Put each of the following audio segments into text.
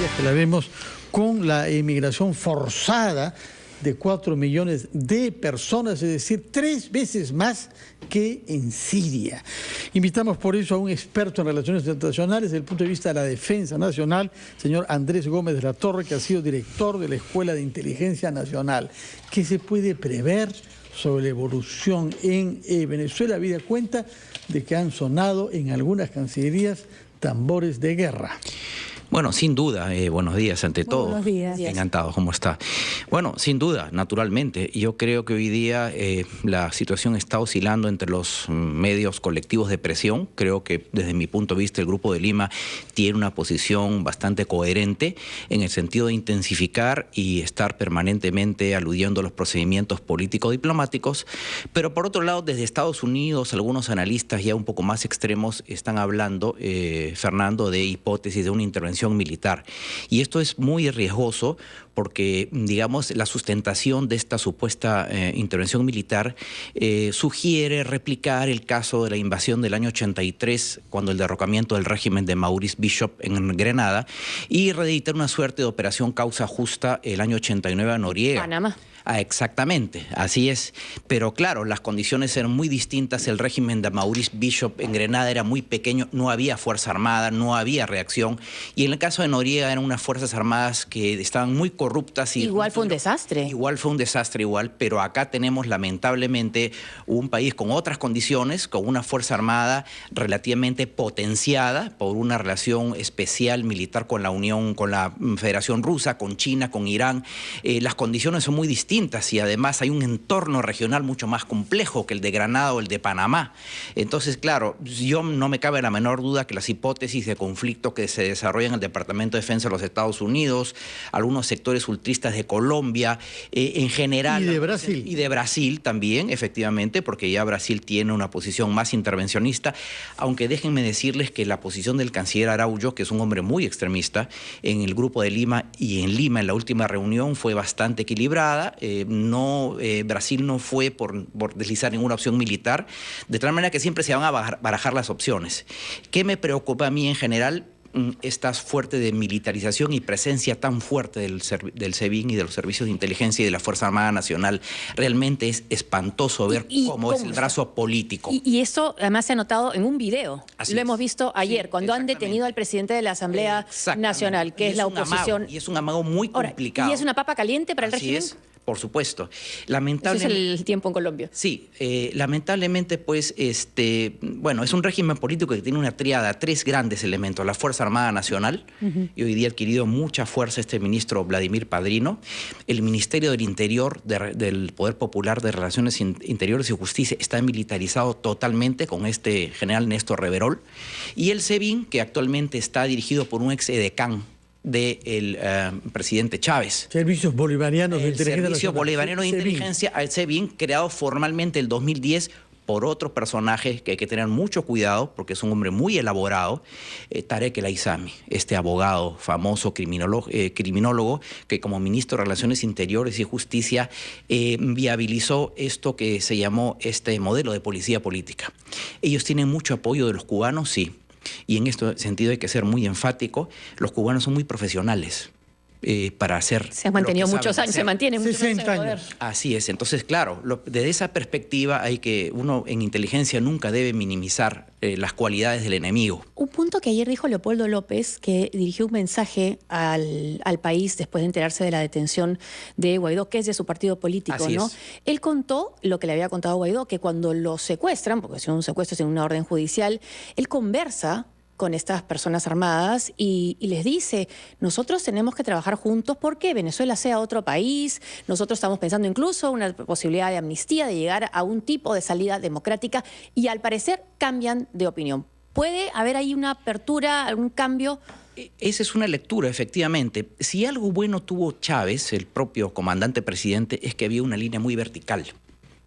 Nigeria, que la vemos con la emigración forzada de 4 millones de personas, es decir, 3 veces más que en Siria. Invitamos por eso a un experto en relaciones internacionales desde el punto de vista de la defensa nacional, señor Andrés Gómez de la Torre, que ha sido director de la Escuela de Inteligencia Nacional. ¿Qué se puede prever sobre la evolución en Venezuela? Habida cuenta de que han sonado en algunas cancillerías tambores de guerra. Bueno, sin duda, buenos días ante todo. Buenos días. Encantado, ¿cómo está? Bueno, sin duda, naturalmente. Yo creo que hoy día la situación está oscilando entre los medios colectivos de presión. Creo que desde mi punto de vista el Grupo de Lima tiene una posición bastante coherente en el sentido de intensificar y estar permanentemente aludiendo a los procedimientos político-diplomáticos. Pero por otro lado, desde Estados Unidos, algunos analistas ya un poco más extremos están hablando, Fernando, de hipótesis de una intervención militar. Y esto es muy riesgoso porque, digamos, la sustentación de esta supuesta intervención militar sugiere replicar el caso de la invasión del año 83, cuando el derrocamiento del régimen de Maurice Bishop en Grenada, y reeditar una suerte de operación causa justa el año 89 a Noriega. Panamá. Exactamente, así es. Pero claro, las condiciones eran muy distintas. El régimen de Maurice Bishop en Grenada era muy pequeño, no había fuerza armada, no había reacción. Y en el caso de Noriega eran unas fuerzas armadas que estaban muy corruptas. Y igual fue un desastre. Igual fue un desastre, pero acá tenemos lamentablemente un país con otras condiciones, con una fuerza armada relativamente potenciada por una relación especial militar con la Unión, con la Federación Rusa, con China, con Irán. Las condiciones son muy distintas. Y además hay un entorno regional mucho más complejo que el de Granada o el de Panamá. Entonces, claro, yo no me cabe la menor duda que las hipótesis de conflicto que se desarrollan en el Departamento de Defensa de los Estados Unidos, algunos sectores ultristas de Colombia, en general... Y de Brasil. Y de Brasil también, efectivamente, porque ya Brasil tiene una posición más intervencionista, aunque déjenme decirles que la posición del canciller Araújo, que es un hombre muy extremista, en el Grupo de Lima y en Lima en la última reunión fue bastante equilibrada. Brasil no fue por deslizar ninguna opción militar, de tal manera que siempre se van a barajar las opciones. ¿Qué me preocupa a mí en general? Esta fuerte demilitarización y presencia tan fuerte del SEBIN y de los servicios de inteligencia y de la Fuerza Armada Nacional. Realmente es espantoso ver cómo es el brazo político. Y eso además se ha notado en un video. Así Lo es. hemos visto ayer, Sí, cuando han detenido al presidente de la Asamblea Nacional, que es la oposición. Y es un amago muy complicado. ¿Y es una papa caliente para el régimen? Así es, por supuesto. Ese es el tiempo en Colombia. Sí, lamentablemente, pues, bueno, es un régimen político que tiene una tríada, 3 grandes elementos: la Fuerza Armada Nacional, y hoy día ha adquirido mucha fuerza este ministro Vladimir Padrino, el Ministerio del Interior, del Poder Popular de Relaciones Interiores y Justicia, está militarizado totalmente con este general Néstor Reverol, y el SEBIN, que actualmente está dirigido por un ex edecán del presidente Chávez. Servicios Bolivarianos de Inteligencia. El Servicio Bolivariano de Inteligencia, al SEBIN, creado formalmente el 2010 por otro personaje que hay que tener mucho cuidado porque es un hombre muy elaborado, Tarek El Aizami, este abogado famoso, criminólogo, que como ministro de Relaciones Interiores y Justicia viabilizó esto que se llamó este modelo de policía política. Ellos tienen mucho apoyo de los cubanos, sí. Y en este sentido hay que ser muy enfático. Los cubanos son muy profesionales para hacer. Se han mantenido muchos años, se mantienen muchos años. 60 años. Así es. Entonces, claro, desde esa perspectiva uno en inteligencia nunca debe minimizar las cualidades del enemigo. Un punto que ayer dijo Leopoldo López, que dirigió un mensaje al país después de enterarse de la detención de Guaidó, que es de su partido político, Así ¿no? es. Él contó lo que le había contado Guaidó, que cuando lo secuestran, porque si un secuestro es en una orden judicial, él conversa con estas personas armadas y les dice: nosotros tenemos que trabajar juntos porque Venezuela sea otro país, nosotros estamos pensando incluso una posibilidad de amnistía, de llegar a un tipo de salida democrática, y al parecer cambian de opinión. ¿Puede haber ahí una apertura, algún cambio? Esa es una lectura, efectivamente. Si algo bueno tuvo Chávez, el propio comandante presidente, es que había una línea muy vertical.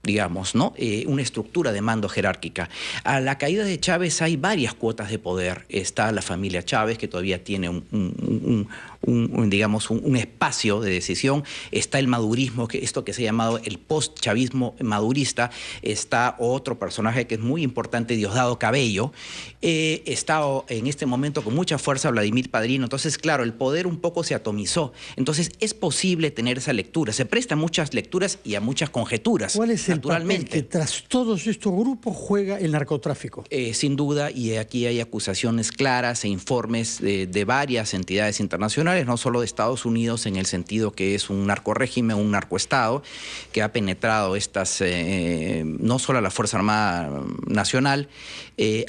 digamos, ¿no? Una estructura de mando jerárquica. A la caída de Chávez hay varias cuotas de poder. Está la familia Chávez, que todavía tiene digamos, un espacio de decisión. Está el madurismo, esto que se ha llamado el post-chavismo madurista. Está otro personaje que es muy importante, Diosdado Cabello. Está en este momento con mucha fuerza Vladimir Padrino. Entonces, claro, el poder un poco se atomizó. Entonces, es posible tener esa lectura. Se presta a muchas lecturas y a muchas conjeturas. ¿Cuál es el papel que tras todos estos grupos juega el narcotráfico? Sin duda, y aquí hay acusaciones claras e informes de varias entidades internacionales, no solo de Estados Unidos, en el sentido que es un narcorrégimen, un narcoestado, que ha penetrado no solo a la Fuerza Armada Nacional.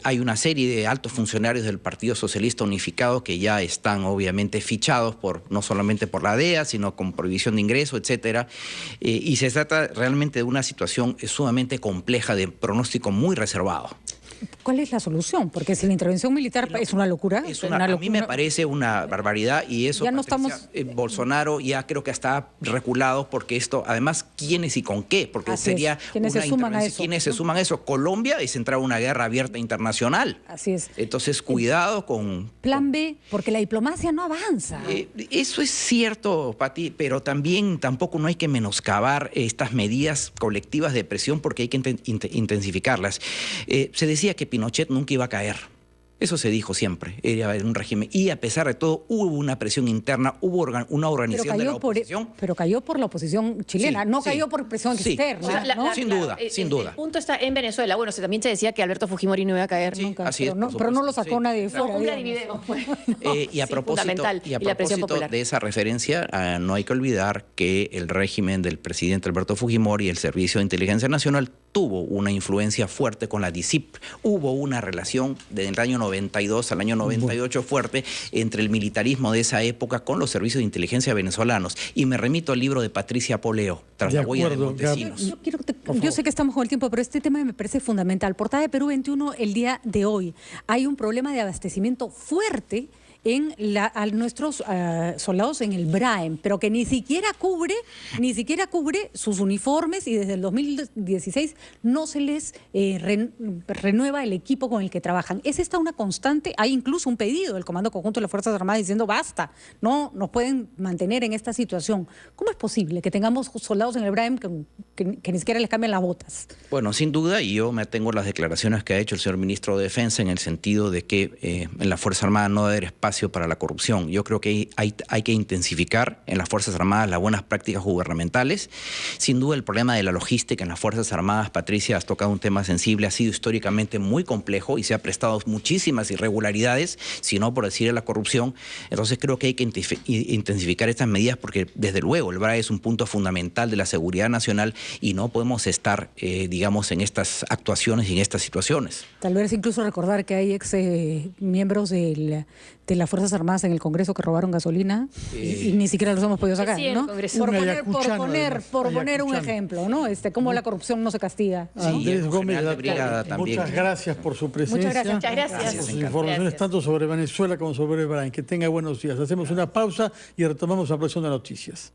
Hay una serie de altos funcionarios del Partido Socialista Unificado que ya están obviamente fichados no solamente por la DEA, sino con prohibición de ingreso, etcétera. Y se trata realmente de una situación sumamente compleja, de pronóstico muy reservado. ¿Cuál es la solución? Porque si la intervención militar es una locura. A mí me parece una barbaridad, y eso ya no Bolsonaro ya creo que está reculado, porque esto, además, ¿quiénes y con qué? Porque sería ¿quiénes se suman a eso? ¿Quiénes se suman a eso? Colombia es entrar a una guerra abierta internacional. Así es. Entonces, cuidado con... Plan B, porque la diplomacia no avanza. Eso es cierto, Pati, pero tampoco no hay que menoscabar estas medidas colectivas de presión, porque hay que intensificarlas. Se decía que Pinochet nunca iba a caer. Eso se dijo siempre, era un régimen. Y a pesar de todo, hubo una presión interna, hubo una organización de la oposición. Pero cayó por la oposición chilena, cayó por presión externa. ¿no? Sin duda. El punto está en Venezuela. Bueno, también se decía que Alberto Fujimori no iba a caer nunca. Pero no lo sacó nadie de fuera. Y a propósito de esa referencia, no hay que olvidar que el régimen del presidente Alberto Fujimori y el Servicio de Inteligencia Nacional tuvo una influencia fuerte con la DICIP. Hubo una relación desde el año 92 al año 98 fuerte entre el militarismo de esa época con los servicios de inteligencia venezolanos. Y me remito al libro de Patricia Poleo, Tras la huella de Montesinos. Yo sé que estamos con el tiempo, pero este tema me parece fundamental. Portada de Perú 21 el día de hoy. Hay un problema de abastecimiento fuerte a nuestros soldados en el BRAEM, pero que ni siquiera cubre sus uniformes, y desde el 2016 no se les renueva el equipo con el que trabajan. ¿Es esta una constante? Hay incluso un pedido del Comando Conjunto de las Fuerzas Armadas diciendo basta, no nos pueden mantener en esta situación. ¿Cómo es posible que tengamos soldados en el BRAEM que ni siquiera les cambian las botas? Bueno, sin duda, y yo me atengo a las declaraciones que ha hecho el señor ministro de Defensa, en el sentido de que en la Fuerza Armada no debe haber espacio para la corrupción. Yo creo que hay que intensificar en las Fuerzas Armadas las buenas prácticas gubernamentales. Sin duda, el problema de la logística en las Fuerzas Armadas, Patricia, has tocado un tema sensible, ha sido históricamente muy complejo y se ha prestado muchísimas irregularidades, si no por decir la corrupción. Entonces creo que hay que intensificar estas medidas, porque desde luego el BRAE es un punto fundamental de la seguridad nacional y no podemos estar, digamos, en estas actuaciones y en estas situaciones. Tal vez incluso recordar que hay ex miembros de las Fuerzas Armadas en el Congreso que robaron gasolina y ni siquiera los hemos podido sacar, ¿no? Por poner un ejemplo, ¿no? Cómo la corrupción no se castiga. Andrés Gómez, también. Muchas gracias por su presencia. Muchas gracias. Por sus informaciones tanto sobre Venezuela como sobre Brain. Que tenga buenos días. Hacemos una pausa y retomamos la próxima de noticias.